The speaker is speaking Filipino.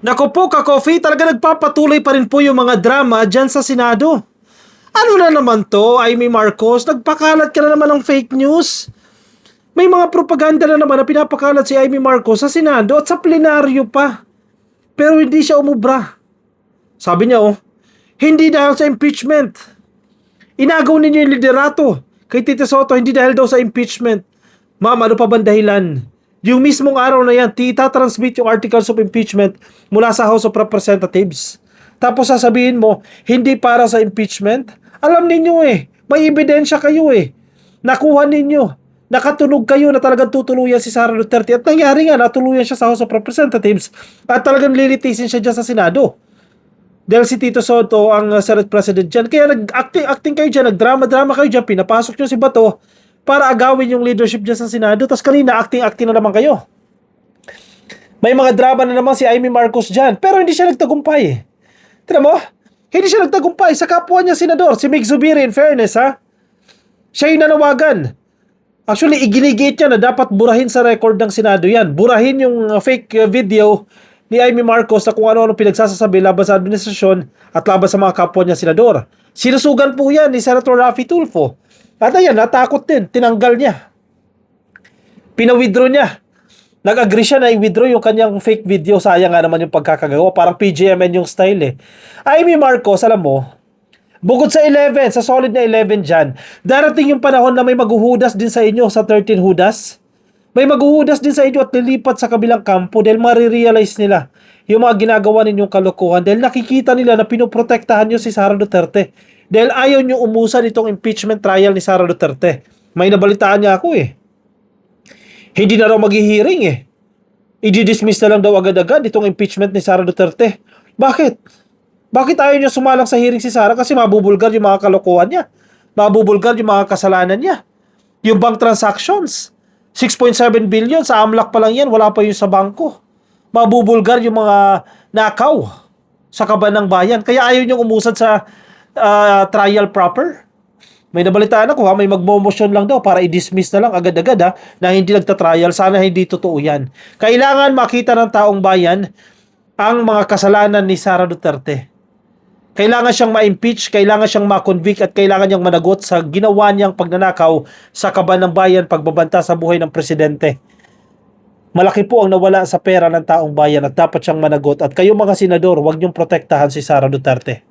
Naku po, ka-coffee, talaga nagpapatuloy pa rin po yung mga drama dyan sa Senado. Ano na naman to, Amy Marcos? Nagpakalat ka na naman ng fake news. May mga propaganda na naman na pinapakalat si Amy Marcos sa Senado at sa plenaryo pa. Pero hindi siya umubra. Sabi niya, hindi dahil sa impeachment. Inagaw ninyo yung liderato kay Tito Soto, hindi dahil daw sa impeachment. Ma'am, ano pa bang dahilan? Yung mismong araw na yan, transmit yung articles of impeachment mula sa House of Representatives. Tapos sasabihin mo, hindi para sa impeachment? Alam ninyo may ebidensya kayo Nakuha ninyo. Nakatunog kayo na talagang tutuluyan si Sara Duterte. At nangyari nga, natuluyan siya sa House of Representatives at talagang lilitisin siya dyan sa Senado. Dahil si Tito Soto ang Senate President dyan. Kaya nag-acting kayo dyan, nagdrama-drama kayo dyan, pinapasok nyo si Bato para agawin yung leadership dyan sa Senado. Tapos kanina, acting na naman kayo. May mga drama na naman si Amy Marcos dyan. Pero hindi siya nagtagumpay Tignan mo, hindi siya nagtagumpay sa kapwa niya senador, si Mig Zubiri, in fairness Siya yung nanawagan. Actually, iginigate niya na dapat burahin sa record ng Senado yan. Burahin yung fake video ni Amy Marcos na kung ano-ano pinagsasasabi laban sa administrasyon at laban sa mga kapwa niya senador. Sinusugan po yan ni Senator Raffy Tulfo. At ayan, natakot din. Tinanggal niya. Pina-withdraw niya. Nag-agree siya na i-withdraw yung kanyang fake video. Sayang nga naman yung pagkakagawa. Parang PGMN yung style Amy Marcos, alam mo, bukod sa 11, sa solid na 11 dyan, darating yung panahon na may maghuhudas din sa inyo sa 13 hudas. May maghuhudas din sa inyo at lilipat sa kabilang kampo dahil marirealize nila yung mga ginagawa ninyong kalokohan dahil nakikita nila na pinoprotektahan nyo si Sara Duterte. Dahil ayaw nyo umusan itong impeachment trial ni Sara Duterte. May nabalitaan niya ako Hindi na raw maghihiring I-dismiss na lang daw agad-agad itong impeachment ni Sara Duterte. Bakit? Bakit ayaw niya sumalang sa hearing si Sara? Kasi mabubulgar yung mga kalokohan niya. Mabubulgar yung mga kasalanan niya. Yung bank transactions. 6.7 billion sa AMLAC pa lang yan. Wala pa yung sa bangko. Mabubulgar yung mga nakaw sa kaban ng bayan. Kaya ayaw niyang umusad sa trial proper. May nabalitaan ako may magmo-motion lang daw para i-dismiss na lang agad-agad na hindi nagta-trial. Sana hindi totoo yan. Kailangan makita ng taong bayan ang mga kasalanan ni Sara Duterte. Kailangan siyang ma-impeach, kailangan siyang ma-convict at kailangan niyang managot sa ginawa niyang pagnanakaw sa kaban ng bayan, pagbabanta sa buhay ng presidente. Malaki po ang nawala sa pera ng taong bayan at dapat siyang managot. At kayo mga senador, huwag niyong protektahan si Sara Duterte.